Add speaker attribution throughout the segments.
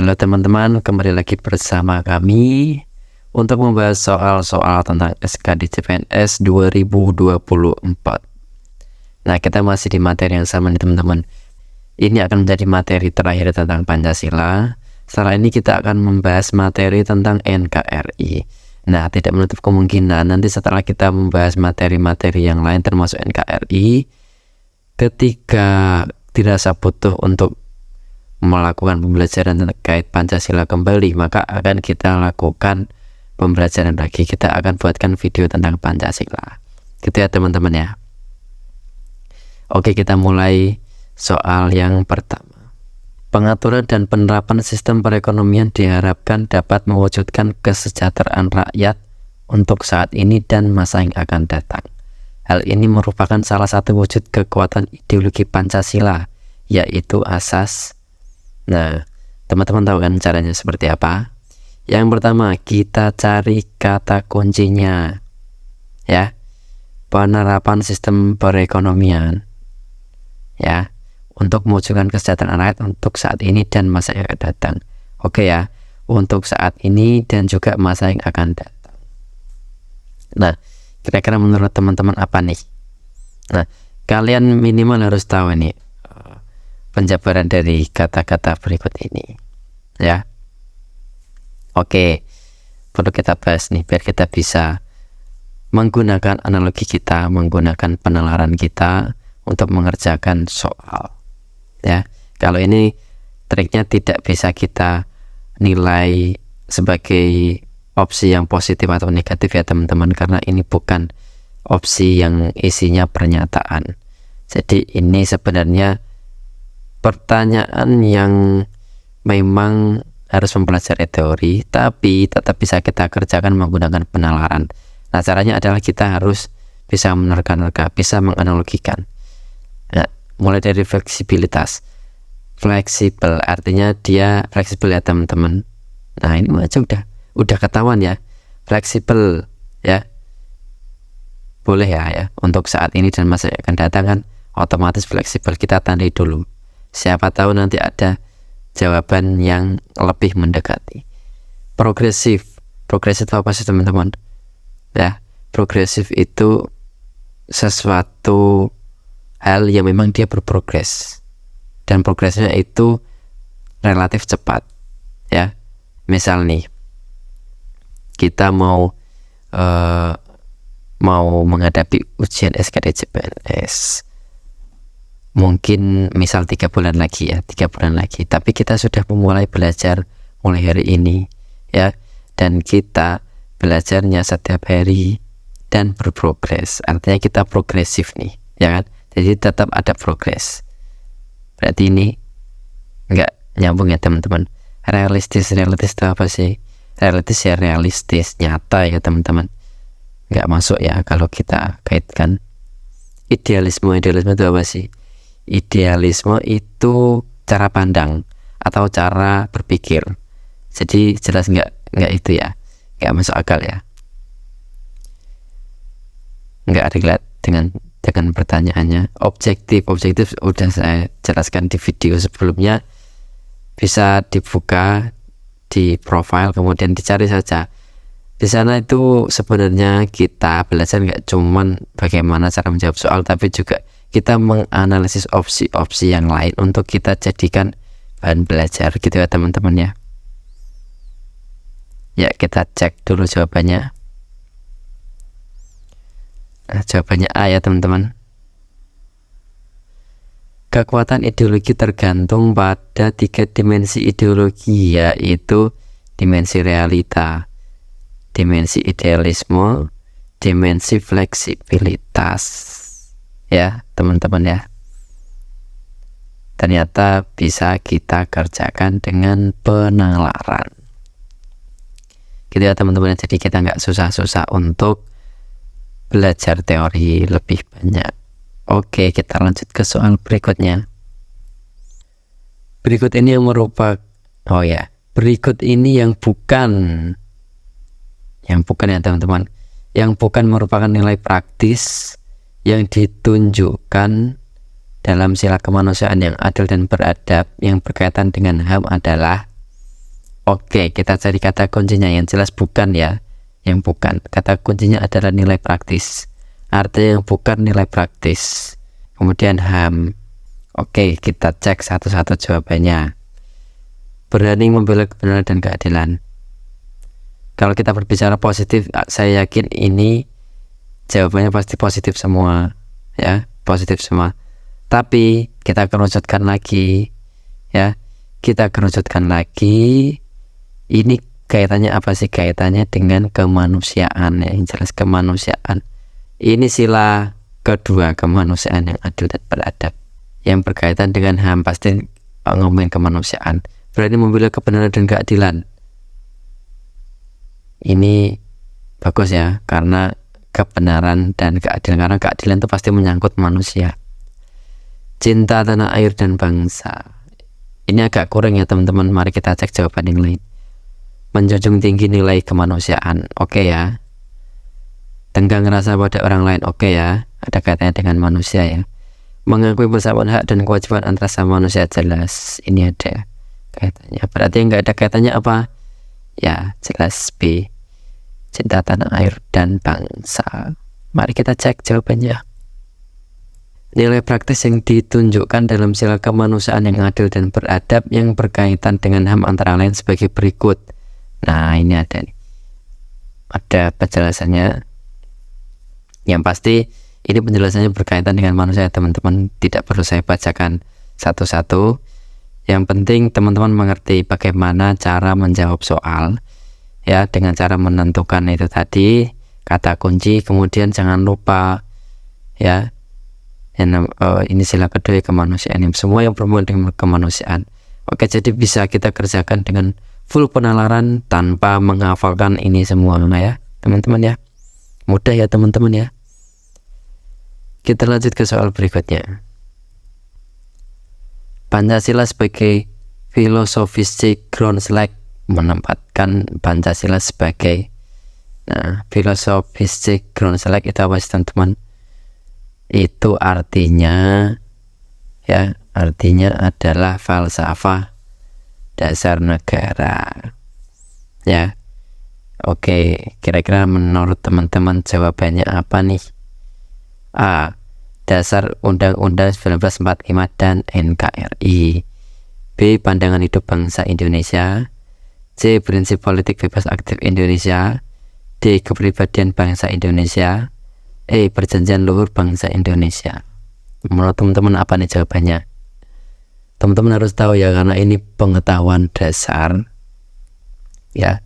Speaker 1: Halo teman-teman, kembali lagi bersama kami untuk membahas soal-soal tentang SKD CPNS 2024. Nah, kita masih di materi yang sama nih teman-teman. Ini akan menjadi materi terakhir tentang Pancasila. Setelah ini kita akan membahas materi tentang NKRI. Nah, tidak menutup kemungkinan nanti setelah kita membahas materi-materi yang lain termasuk NKRI, ketika dirasa butuh untuk melakukan pembelajaran terkait Pancasila kembali, maka akan kita lakukan pembelajaran lagi. Kita akan buatkan video tentang Pancasila. Gitu ya teman-teman ya. Oke, kita mulai soal yang pertama. Pengaturan dan penerapan sistem perekonomian diharapkan dapat mewujudkan kesejahteraan rakyat untuk saat ini dan masa yang akan datang. Hal ini merupakan salah satu wujud kekuatan ideologi Pancasila, yaitu asas. Nah, teman-teman tahu kan caranya seperti apa? Yang pertama, kita cari kata kuncinya. Ya. Penerapan sistem perekonomian. Ya, untuk mewujudkan kesejahteraan rakyat untuk saat ini dan masa yang akan datang. Oke ya, untuk saat ini dan juga masa yang akan datang. Nah, kira-kira menurut teman-teman apa nih? Nah, kalian minimal harus tahu nih penjabaran dari kata-kata berikut ini, ya. Oke, perlu kita bahas nih biar kita bisa menggunakan analogi kita, menggunakan penalaran kita untuk mengerjakan soal, ya. Kalau ini triknya tidak bisa kita nilai sebagai opsi yang positif atau negatif ya teman-teman, karena ini bukan opsi yang isinya pernyataan. Jadi ini sebenarnya pertanyaan yang memang harus mempelajari teori, tapi tetap bisa kita kerjakan menggunakan penalaran. Nah, caranya adalah kita harus bisa menerka-nerka, bisa menganalogikan. Nah, mulai dari fleksibilitas. Fleksibel artinya dia fleksibel ya teman-teman. Nah, ini aja udah ketahuan ya. Fleksibel ya. Boleh ya untuk saat ini dan masa yang akan datang kan otomatis fleksibel, kita tandai dulu. Siapa tahu nanti ada jawaban yang lebih mendekati. Progresif apa sih teman-teman? Ya, progresif itu sesuatu hal yang memang dia berprogres dan progresnya itu relatif cepat. Ya, misal nih kita mau menghadapi ujian SKD CPNS. Mungkin misal 3 bulan lagi, tapi kita sudah memulai belajar mulai hari ini ya, dan kita belajarnya setiap hari dan berprogres, artinya kita progresif nih ya kan, jadi tetap ada progres. Berarti ini enggak nyambung ya teman-teman. Realistis itu apa sih? Realistis ya realistis, nyata ya teman-teman, enggak masuk ya kalau kita kaitkan. Idealisme itu apa sih? Idealisme itu cara pandang atau cara berpikir. Jadi jelas enggak itu ya, enggak masuk akal ya, enggak relate dengan pertanyaannya. Objektif udah saya jelaskan di video sebelumnya, bisa dibuka di profile kemudian dicari saja. Di sana itu sebenarnya kita belajar nggak cuman bagaimana cara menjawab soal, tapi juga kita menganalisis opsi-opsi yang lain untuk kita jadikan bahan belajar gitu ya teman-teman ya. Ya, kita cek dulu jawabannya. Nah, jawabannya A ya teman-teman. Kekuatan ideologi tergantung pada 3 dimensi ideologi, yaitu dimensi realita, dimensi idealisme, dimensi fleksibilitas. Ya teman-teman ya, ternyata bisa kita kerjakan dengan penalaran gitu ya teman-teman. Jadi kita nggak susah-susah untuk belajar teori lebih banyak. Oke, kita lanjut ke soal berikutnya. Berikut ini yang bukan ya teman-teman, yang bukan merupakan nilai praktis yang ditunjukkan dalam sila kemanusiaan yang adil dan beradab yang berkaitan dengan HAM adalah Oke, kita cari kata kuncinya yang jelas bukan ya. Yang bukan. Kata kuncinya adalah nilai praktis. Artinya yang bukan nilai praktis. Kemudian HAM. Oke, kita cek satu-satu jawabannya. Berani membela kebenaran dan keadilan. Kalau kita berbicara positif, saya yakin ini jawabannya pasti positif semua, ya, positif semua. Tapi kita kerucutkan lagi, ya, kita kerucutkan lagi. Ini kaitannya apa sih? Kaitannya dengan kemanusiaan, ya, yang jelas kemanusiaan. Ini sila kedua, kemanusiaan yang adil dan beradab. Yang berkaitan dengan HAM pasti ngomongin kemanusiaan. Berani membela kebenaran dan keadilan. Ini bagus ya, karena kebenaran dan keadilan, karena keadilan itu pasti menyangkut manusia. Cinta tanah air dan bangsa. Ini agak kurang ya teman-teman, mari kita cek jawaban yang lain. Menjunjung tinggi nilai kemanusiaan, oke ya. Tenggang rasa pada orang lain, oke ya, ada kaitannya dengan manusia ya. Mengakui persamaan hak dan kewajiban antara sama manusia, jelas, ini ada kaitannya. Berarti yang nggak ada kaitannya apa? Ya, jelas B. Cinta tanah air dan bangsa. Mari kita cek jawabannya. Nilai praktis yang ditunjukkan dalam sila kemanusiaan yang adil dan beradab yang berkaitan dengan HAM antara lain sebagai berikut. Nah, ini ada nih. Ada penjelasannya. Yang pasti ini penjelasannya berkaitan dengan manusia, teman-teman. Tidak perlu saya bacakan satu-satu. Yang penting teman-teman mengerti bagaimana cara menjawab soal, ya, dengan cara menentukan itu tadi kata kunci. Kemudian jangan lupa ya, ini sila kedua kemanusiaan, semua yang berhubungan dengan kemanusiaan. Oke, jadi bisa kita kerjakan dengan full penalaran tanpa menghafalkan ini semua ya teman-teman ya. Mudah ya teman-teman ya. Kita lanjut ke soal berikutnya. Pancasila sebagai filosofistik Groundslack menempatkan Pancasila sebagai, nah, filosofistik Groundslack itu apa sih teman-teman? Itu artinya ya, artinya adalah falsafah dasar negara ya. Oke, kira-kira menurut teman-teman jawabannya apa nih? A. Dasar Undang-Undang 1945 dan NKRI. B. Pandangan hidup bangsa Indonesia. C. Prinsip politik bebas aktif Indonesia. D. Kepribadian bangsa Indonesia. E. Perjanjian luhur bangsa Indonesia. Menurut teman-teman apa nih jawabannya? Teman-teman harus tahu ya, karena ini pengetahuan dasar ya.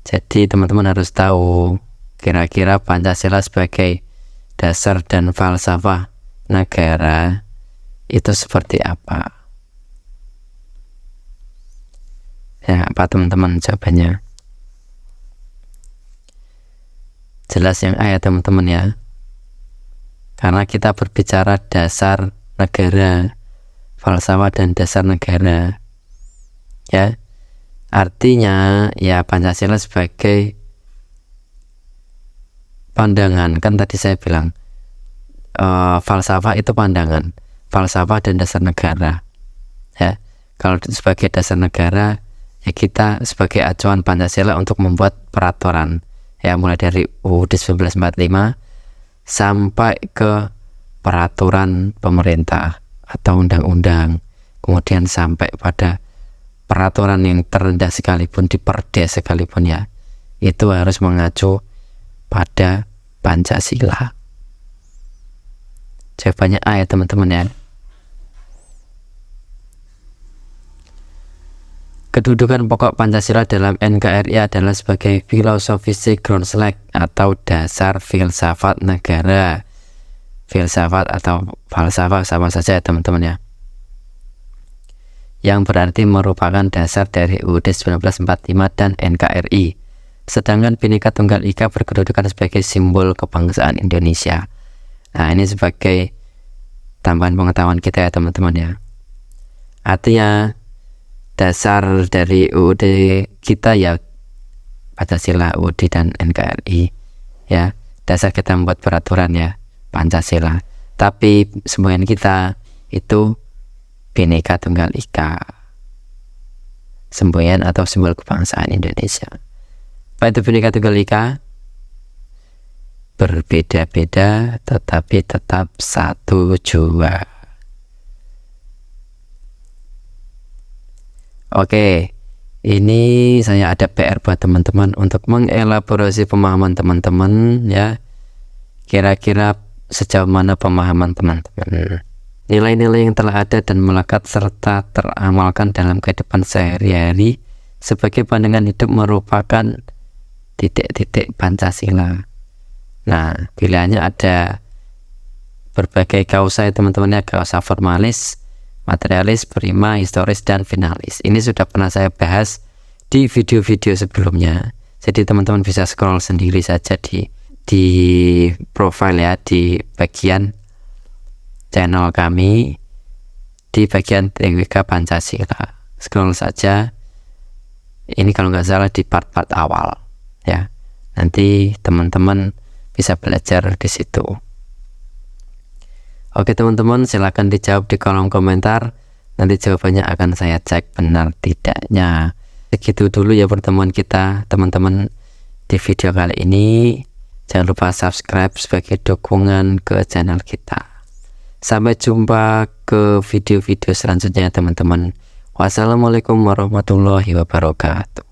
Speaker 1: Jadi teman-teman harus tahu kira-kira Pancasila sebagai dasar dan falsafah negara itu seperti apa ya. Apa teman-teman jawabannya? Jelas yang A ya teman-teman ya, karena kita berbicara dasar negara, falsafah dan dasar negara ya. Artinya ya Pancasila sebagai pandangan, kan tadi saya bilang falsafah itu pandangan, falsafah dan dasar negara ya. Kalau sebagai dasar negara ya, kita sebagai acuan Pancasila untuk membuat peraturan ya, mulai dari UUD 1945 sampai ke peraturan pemerintah atau undang-undang, kemudian sampai pada peraturan yang terendah sekalipun, di Perda sekalipun ya, itu harus mengacu pada Pancasila. Jawabannya A ya teman-teman ya. Kedudukan pokok Pancasila dalam NKRI adalah sebagai filosofistik Groundslack atau dasar filsafat negara. Filsafat atau falsafah sama saja ya teman-teman ya, yang berarti merupakan dasar dari UUD 1945 dan NKRI. Sedangkan Bhinneka Tunggal Ika berkedudukan sebagai simbol kebangsaan Indonesia. Nah, ini sebagai tambahan pengetahuan kita ya teman-teman ya. Artinya dasar dari UUD kita ya Pancasila, UUD dan NKRI ya. Dasar kita membuat peraturan ya Pancasila. Tapi semboyan kita itu Bhinneka Tunggal Ika. semboyan atau simbol kebangsaan Indonesia. Apa itu Bhinneka Tunggal Ika? Berbeda-beda tetapi tetap satu jua. Oke, ini saya ada PR buat teman-teman untuk mengelaborasi pemahaman teman-teman ya. Kira-kira sejauh mana pemahaman teman-teman, nilai-nilai yang telah ada dan melekat serta teramalkan dalam kehidupan sehari-hari sebagai pandangan hidup merupakan titik-titik Pancasila. Nah, pilihannya ada berbagai kausa ya teman-teman ya, kausa formalis, materialis, prima, historis, dan finalis. Ini sudah pernah saya bahas di video-video sebelumnya, jadi teman-teman bisa scroll sendiri saja di profile ya, di bagian channel kami, di bagian TWK Pancasila. Scroll saja, ini kalau nggak salah di part-part awal ya, nanti teman-teman bisa belajar di situ. Oke teman-teman, silahkan dijawab di kolom komentar, nanti jawabannya akan saya cek benar tidaknya. Segitu dulu ya pertemuan kita teman-teman di video kali ini. Jangan lupa subscribe sebagai dukungan ke channel kita. Sampai jumpa ke video-video selanjutnya teman-teman. Wassalamualaikum warahmatullahi wabarakatuh.